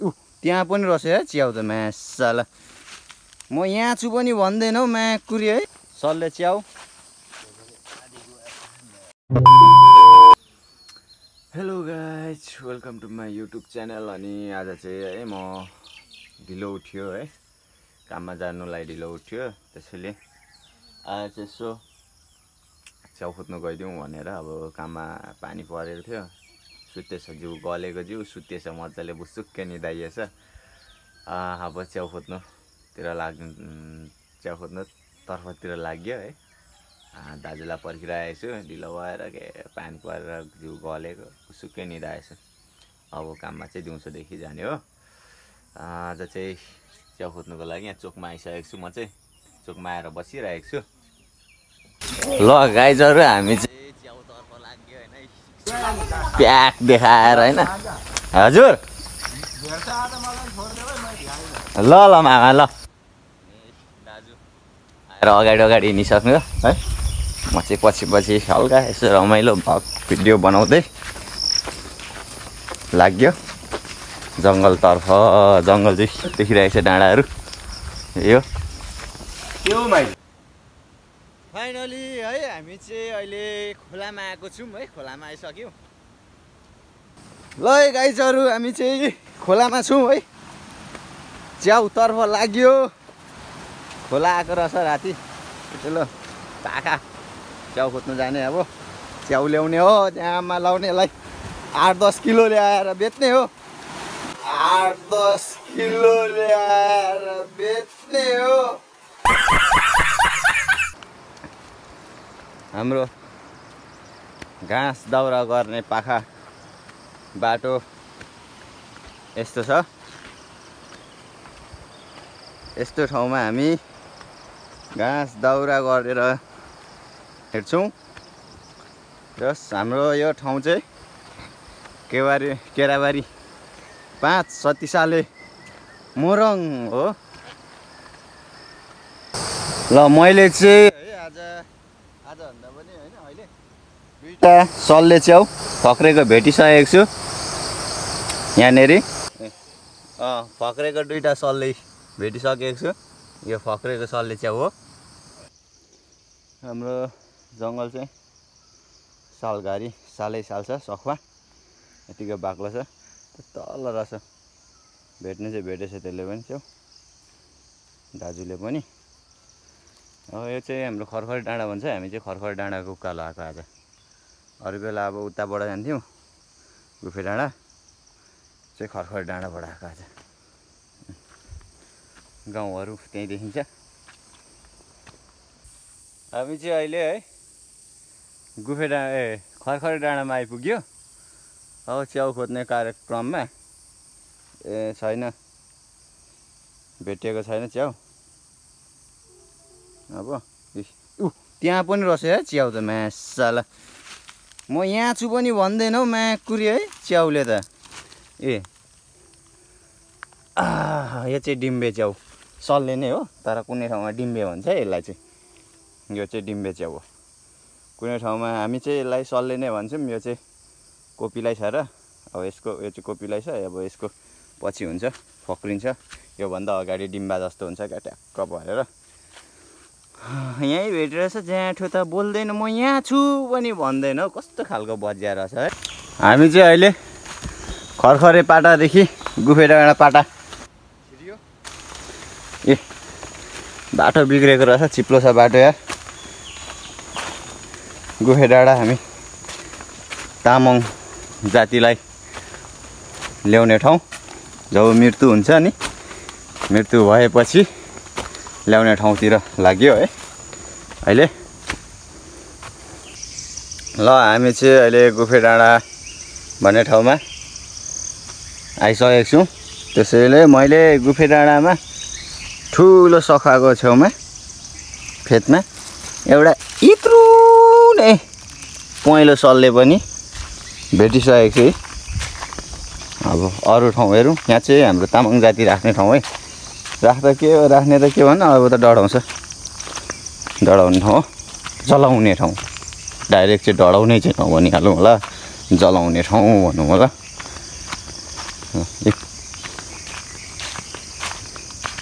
त्यहाँ पनि रहेछ है च्याउ त मासाला म यहाँ छु पनि भन्दैन हौ माकुरी है सरले च्याउ hello guys welcome to my YouTube channel अनि आज चाहिँ है म ढिलो उठ्यो है काममा जानुलाई ढिलो उठ्यो त्यसैले आज चाहिँ यसो च्याउ खोज्नु गइदिउँ भनेर अब काममा पानी परेको थियो सुत्तेछ जिउ गलेको जिउ सुत्तेछ मजाले बुसुक्कै निदाइएछ अब च्याउ खोज्नुतिर च्याउ खोज्नु तर्फतिर लाग्यो है दाजुलाई पर्खिरहेको छु ढिलो भएर के पानी परेर जिउ गलेको सुक्कै निदाएछु अब काममा चाहिँ दिउँसोदेखि जाने हो आज चाहिँ च्याउ खोज्नुको लागि यहाँ चोकमा आइसकेको छु म चाहिँ चोकमा आएर बसिरहेको छु ल गाइजहरू हामी चाहिँ च्याउतर्फ लाग्यो होइन प्याक देखाएर होइन हजुर ल ल मामा ल दाजु आएर अगाडि हिँडिसक्नु है म चाहिँ पछि हल्का यसो रमाइलो भ्लग भिडियो बनाउँदै लाग्यो जङ्गलतर्फ जङ्गल चाहिँ देखिरहेको छ डाँडाहरू यो फाइनली है हामी चाहिँ अहिले खोलामा आएको छौँ है खोलामा आइसक्यौँ ल गाइजहरू हामी चाहिँ खोलामा छौँ है च्याउतर्फ लाग्यो खोला आएको रहेछ राति ल पाखा च्याउ खोज्नु जाने अब च्याउ ल्याउने हो त्यहाँमा लाउनेलाई 8-10 किलो ल्याएर बेच्ने हो 8-10 किलो ल्याएर बेच्ने हो हाम्रो घाँस दाउरा गर्ने पाखा बाटो यस्तो छ यस्तो ठाउँमा हामी घाँस दाउरा गरेर हिँड्छौँ जस हाम्रो यो ठाउँ चाहिँ केराबारी 5 सतिसाले मोरङ हो ल मैले चाहिँ है आजभन्दा पनि होइन अहिले दुईवटा सल्ले च्याउ फक्रेको भेटिसकेको छु यहाँनिर फक्रेको दुईवटा सल्ले भेटिसकेको छु यो फक्रेको सल्ले च्याउ हो हाम्रो जङ्गल चाहिँ सालघारी सालै साल छ सखुवा यतिको बाक्लो छ तल रहेछ भेट्ने चाहिँ भेटेछ त्यसले पनि च्याउ दाजुले पनि अब यो चाहिँ हाम्रो खरखरी डाँडा भन्छ हामी चाहिँ खरखरी डाँडाको उकालो आएको आज अरू बेला अब उताबाट जान्थ्यौँ गुफे डाँडा चाहिँ खरखरी डाँडाबाट आएको आज गाउँहरू त्यहीँ देखिन्छ हामी चाहिँ अहिले है गुफे डाँडा खरखरी डाँडामा आइपुग्यो अब च्याउ खोज्ने कार्यक्रममा छैन भेटिएको छैन च्याउ अब त्यहाँ पनि रहेछ है च्याउ त मासाला म यहाँ छु पनि भन्दैन हौ माकुरी है च्याउले त यो चाहिँ डिम्बे च्याउ सल्ले नै हो तर कुनै ठाउँमा डिम्बे भन्छ यसलाई चाहिँ यो चाहिँ डिम्बे च्याउ हो कुनै ठाउँमा हामी चाहिँ यसलाई सल्ले नै भन्छौँ यो चाहिँ कोपिलाई छ र अब यो चाहिँ कोपिलाई छ अब यसको पछि हुन्छ फक्रिन्छ योभन्दा अगाडि डिम्बा जस्तो हुन्छ क्या ट्याक्क भरेर यहीँ भेटिरहेछ ज्याठो त बोल्दैन म यहाँ छु पनि भन्दैन हौ कस्तो खालको बजिया रहेछ है हामी चाहिँ अहिले खरखरे पाटादेखि गुफे डाँडा पाटा ए बाटो बिग्रेको रहेछ चिप्लो छ बाटो यार गुफे डाँडा हामी तामाङ जातिलाई ल्याउने ठाउँ जब मृत्यु हुन्छ नि मृत्यु भएपछि ल्याउने ठाउँतिर लाग्यो है अहिले ल हामी चाहिँ अहिले गुफे डाँडा भन्ने ठाउँमा आइसकेको छौँ त्यसैले मैले गुफे डाँडामा ठुलो सखाको छेउमा फेदमा एउटा इत्रु नै पहेँलो सल्ले पनि भेटिसकेको छु है अब अरू ठाउँ हेरौँ यहाँ चाहिँ हाम्रो तामाङ जाति राख्ने ठाउँ है राख्दा के हो राख्ने त के भन्नु अब त डढाउँछ डढाउने ठाउँ हो जलाउने ठाउँ डाइरेक्ट चाहिँ डढाउने चाहिँ नभनिहालौँ होला जलाउने ठाउँ भनौँ होला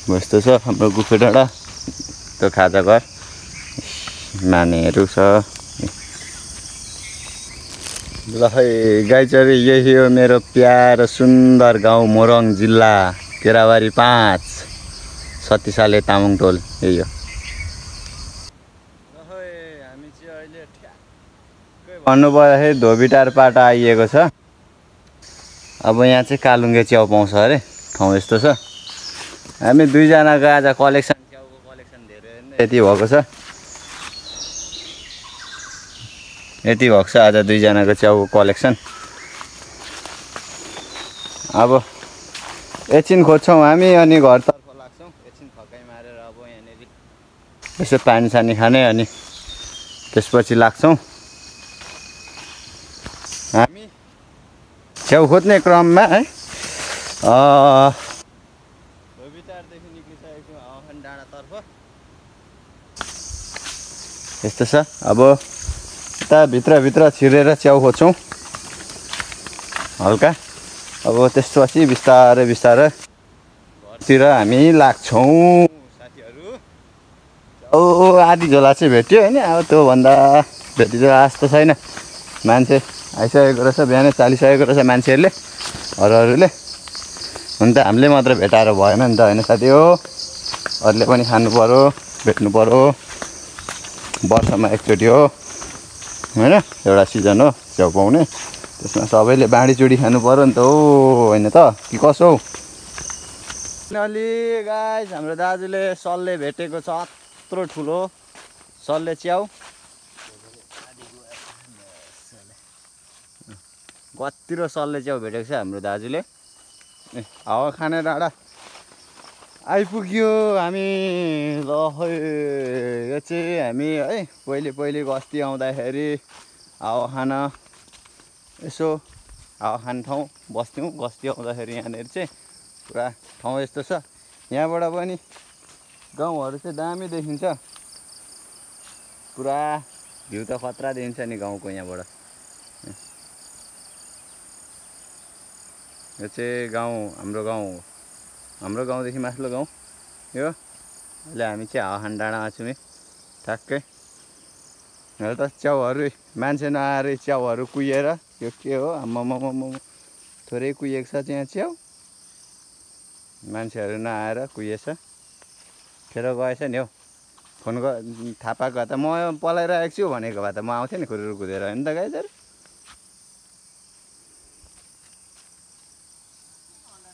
यस्तो छ हाम्रो गुफे डाँडा त्यो खाजा घर मानेहरू छ ल है गाइचरी यही हो मेरो प्यारो सुन्दर गाउँ मोरङ जिल्ला केराबारी 5 सतीसाले तामाङ टोल यही हो हामी चाहिँ अहिले ठ्याक्कै भन्नुपर्दाखेरि धोबीटार पाटा आइएको छ अब यहाँ चाहिँ कालुङ्गे च्याउ पाउँछ अरे ठाउँ यस्तो छ हामी दुईजनाको आज कलेक्सन च्याउको कलेक्सन धेरै यति भएको छ आज दुईजनाको च्याउको कलेक्सन अब एकछिन खोज्छौँ हामी अनि घरतर्फ लाग्छौँ एकछिन थकाइ मारेर अब यहाँनिर यसो पानी सानी खाने अनि त्यसपछि लाग्छौँ हामी च्याउ खोज्ने क्रममा है धोबीटारदेखि निक्लिसकेको छौँ हावाखान डाँडातर्फ यस्तो छ अब यता भित्र छिरेर च्याउ खोज्छौँ हल्का अब त्यसपछि बिस्तारै घरतिर हामी लाग्छौँ साथीहरू च्याउ आधी झोला चाहिँ भेट्यो होइन अब त्योभन्दा भेटिदियो जस्तो छैन मान्छे आइसकेको रहेछ बिहानै चालिसकेको रहेछ मान्छेहरूले अरूले अन्त हामीले मात्र भेटाएर भएन नि त होइन साथी हो अरूले पनि खानु पर्यो भेट्नु पर्यो वर्षमा एकचोटि हो होइन एउटा सिजन हो च्याउ पाउने त्यसमा सबैले बाँडीचुडी खानु पर्यो नि त हो होइन त कि कसो हौ अलि गाइस हाम्रो दाजुले सल्ले भेटेको छ यत्रो ठुलो सल्ले च्याउ कत्तिरो सल्ले च्याउ भेटेको छ हाम्रो दाजुले हावा खाने डाँडा आइपुग्यो हामी ल यो चाहिँ हामी है पहिले गस्ती आउँदाखेरि हावा खान यसो हावा खाने ठाउँ बस्थ्यौँ गस्ती आउँदाखेरि यहाँनिर चाहिँ पुरा ठाउँ यस्तो छ यहाँबाट पनि गाउँहरू चाहिँ दामी देखिन्छ पुरा भ्यू त खतरा देखिन्छ नि गाउँको यहाँबाट यो चाहिँ हाम्रो गाउँदेखि माथिल्लो गाउँ यो अहिले हामी चाहिँ हावाखान डाँडामा छौँ ठ्याक्कै र त च्याउहरू मान्छे नआएर च्याउहरू कुहिएर यो के हो आम्मामामा थोरै कुहिएको छ यहाँ च्याउ मान्छेहरू नआएर कुहिएछ खेर गएछ नि हौ फोन थाहा पाएको भए त म पलाइरहेको छु भनेको भए त म आउँथेँ नि खुरुरु कुदेर होइन त गाइजहरू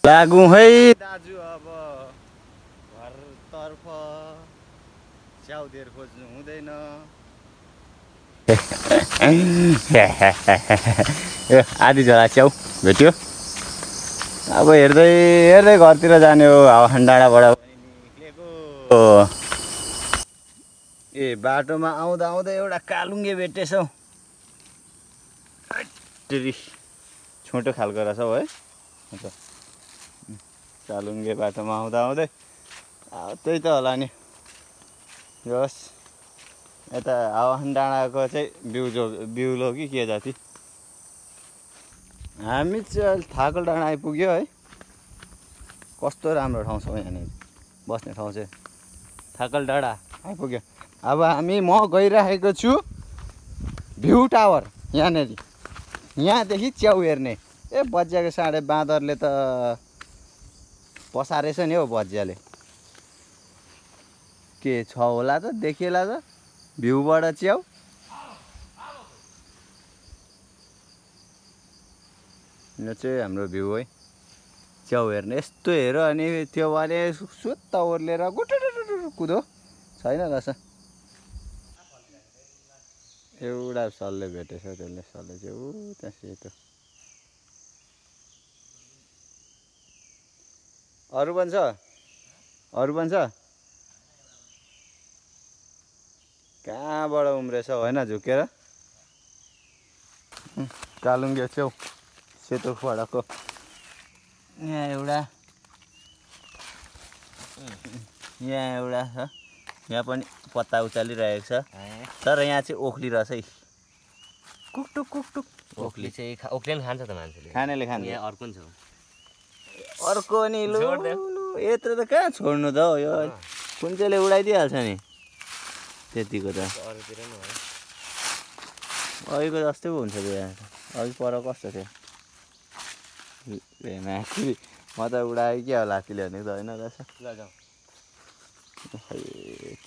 लागौँ है दाजु अब घरतर्फ च्याउ धेर खोज्नु हुँदैन आधी झोला च्याउ भेट्यो अब हेर्दै घरतिर जाने हो हावाखान डाँडाबाट निक्लेको ए बाटोमा आउँदा एउटा कालुङ्गे भेटेछ हौ छोटो खालको रहेछ हौ है कालुङ्गे बाटोमा आउँदै त्यही त होला नि यस यता हावाखान डाँडाको चाहिँ बिउलो कि के जाति हामी चाहिँ थाकल डाँडा आइपुग्यो है कस्तो राम्रो ठाउँ छ यहाँनिर बस्ने ठाउँ चाहिँ थाकल डाँडा आइपुग्यो अब म गइरहेको छु भ्यू टावर यहाँदेखि च्याउ हेर्ने ए बज्याको साँडे बाँदरले त पसारेछ नि हौ बज्याले के छ होला त देखिएला त भ्यूबाट च्याउ यो चाहिँ हाम्रो भ्यू है च्याउ हेर्ने यस्तो हेर अनि त्यो भने सुत्त ओर्लेर गुटुटुटु कुदो छैन रहेछ एउटा सल्ले भेटेछ त्यसले सल्ले चाहिँ ऊ त्यहाँ सेतो अरू पनि छ कहाँबाट उम्रेछ होइन झुकेर कालुङ्गे च्याउ सेतो खडाको यहाँ एउटा छ यहाँ पनि पत्ता उचालिरहेको छ तर यहाँ चाहिँ ओख्ली रहेछ है कुकटुक ओख्ली चाहिँ ओख्ली पनि खान्छ त मान्छेले खानेले खान्छ यहाँ अर्को नि छ अर्को नि लु यत्रो त कहाँ छोड्नु त हो यो कुन चाहिँले उडाइदिइहाल्छ नि त्यतिको त अरूतिर नि हो अघिको जस्तै पो हुन्छ त्यो अघि पर कस्तो थियो माथि म त उडाएँ क्या होला हात्तीले भनेको त होइन रहेछ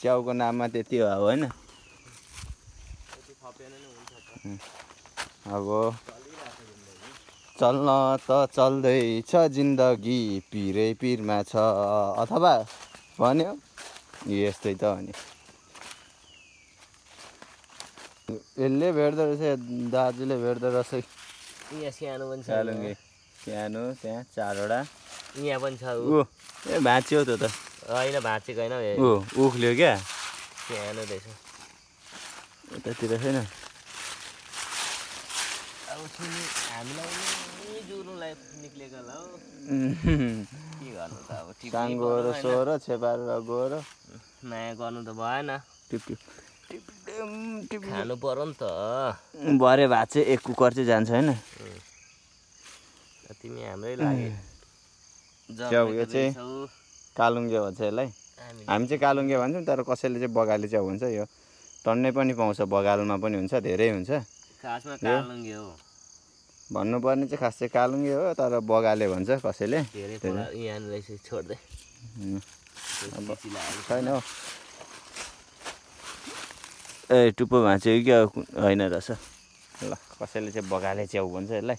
च्याउको नाममा त्यति हो अब होइन अब चल्न त चल्दैछ जिन्दगी पिरै पिरमा छ अथवा भन्यो यस्तै त भने यसले भेट्दो रहेछ दाजुले भेट्दो रहेछ यहाँ सानो पनि छ कालुङ्गे सानो त्यहाँ 4वटा यहाँ पनि छ ऊ ए भाँच्यो त्यो त होइन भाँचेको होइन ऊ उख्ल्यो क्या सानो रहेछ यतातिर छैन अब हामीलाई जुर्नुलाई निक्लेको होला हो के गर्नु त अब साङ्गो र सोर छेपार र गोर माया गर्नु त भएन खानु पर्यो नि त भरे भात चाहिँ एक कुकर चाहिँ जान्छ होइन तिमी हाम्रै लागि च्याउ यो चाहिँ कालुङ्गे भन्छ यसलाई हामी चाहिँ कालुङ्गे भन्छौँ तर कसैले चाहिँ बगाले च्याउ भन्छ यो टन्नै पनि पाउँछ बगालमा पनि हुन्छ धेरै हुन्छ खासमा कालुङ्गे हो भन्नुपर्ने चाहिँ खास चाहिँ कालुङ्गे हो तर बगाले भन्छ कसैले धेरै यहाँ रहेछ छोड्दै छैन हौ ए टुप्पो भाँच्यो क्या होइन रहेछ ल कसैले चाहिँ बगाले च्याउ भन्छ यसलाई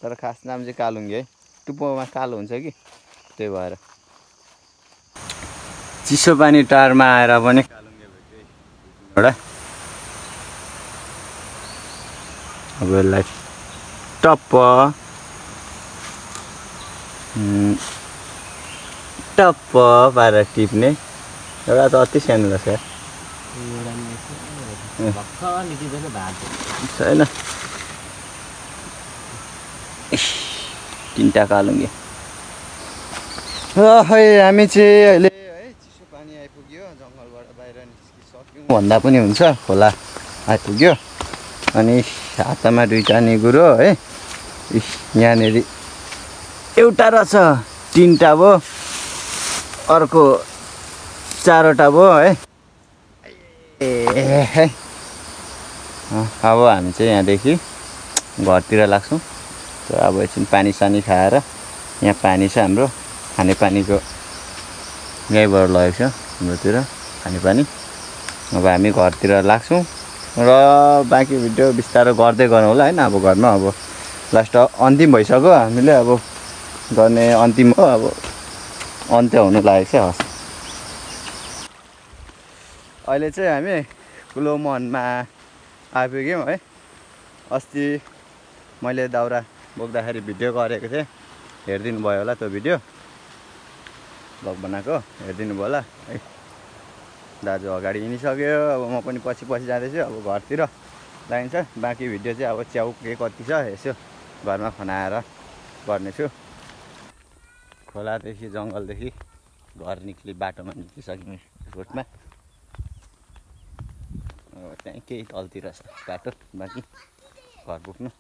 तर खास नाम चाहिँ कालुङ्गे है टुप्पोमा कालो हुन्छ कि त्यही भएर चिसो पानी टारमा आएर पनि कालुङ्गे भेट्यो एउटा अब यसलाई टप्प टप्प पारेर टिप्ने एउटा त अति सानो रहेछ छैन 3टा कालुङ्गे हामी चाहिँ अहिले है चिसो पानी आइपुग्यो जङ्गलबाट बाहिर निस्किसक्यौँ भन्दा पनि हुन्छ खोला आइपुग्यो अनि हातमा 2टा निगुरो है यहाँनिर एउटा रहेछ 3टा भयो अर्को 4वटा भयो है ए अब हामी चाहिँ यहाँदेखि घरतिर लाग्छौँ अब एकछिन पानी सानी खाएर यहाँ पानी छ हाम्रो खानेपानीको यहीँबाट लगेको छ हाम्रोतिर खानेपानी अब हामी घरतिर लाग्छौँ र बाँकी भिडियो बिस्तारो गर्दै गरौँ होला होइन अब घरमा अब लास्ट अन्तिम भइसक्यो हामीले अब गर्ने अन्तिम हो अब अन्त्य हुनु लागेको छ हस् अहिले चाहिँ हामी ठुलो महनमा आइपुग्यौँ है अस्ति मैले दाउरा बोक्दाखेरि भिडियो गरेको थिएँ हेरिदिनु भयो होला त्यो भिडियो ब्लग बनाएको हेरिदिनु भयो होला है दाजु अगाडि हिँडिसक्यो अब म पनि पछि जाँदैछु अब घरतिर लागिन्छ बाँकी भिडियो चाहिँ अब च्याउ के कति छ यसो घरमा खनाएर गर्नेछु खोलादेखि जङ्गलदेखि घर बाटोमा निस्किसक्यौँ रोडमा त्यहीँ केही तलतिर बाटो बाँकी घर पुग्नु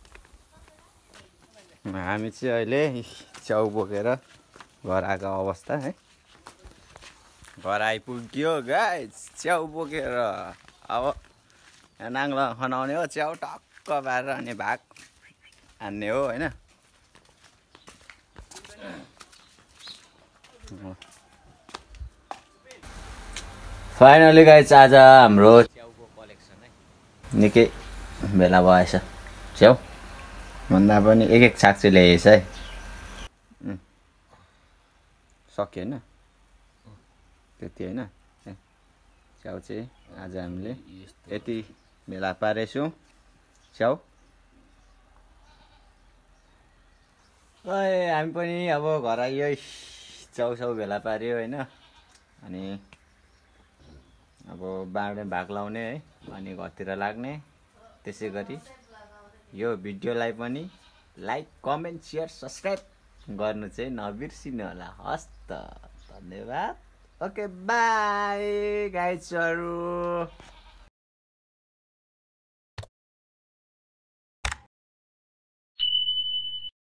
हामी चाहिँ अहिले च्याउ बोकेर घर आएको अवस्था है घर आइपुग्यो गाइस च्याउ बोकेर अब नाङ्ला खनाउने हो च्याउ टक्क पारेर अनि भाग हान्ने हो होइन फाइनली गाइस आज हाम्रो च्याउको कलेक्सन है निकै भेला भएछ च्याउ भन्दा पनि एक छाक चाहिँ ल्याएछ है सक्यो होइन त्यति होइन च्याउ चाहिँ आज हामीले यति भेला पारेछौँ च्याउ हामी पनि अब घर आइयो च्याउ भेला पार्यो होइन अनि अब बाँड्ने भाग लाउने है अनि घरतिर लाग्ने त्यसै गरी यो भिडियोलाई पनि लाइक कमेन्ट सेयर सब्सक्राइब गर्नु चाहिँ नबिर्सिनु होला हस् त धन्यवाद ओके बाई गाइजहरु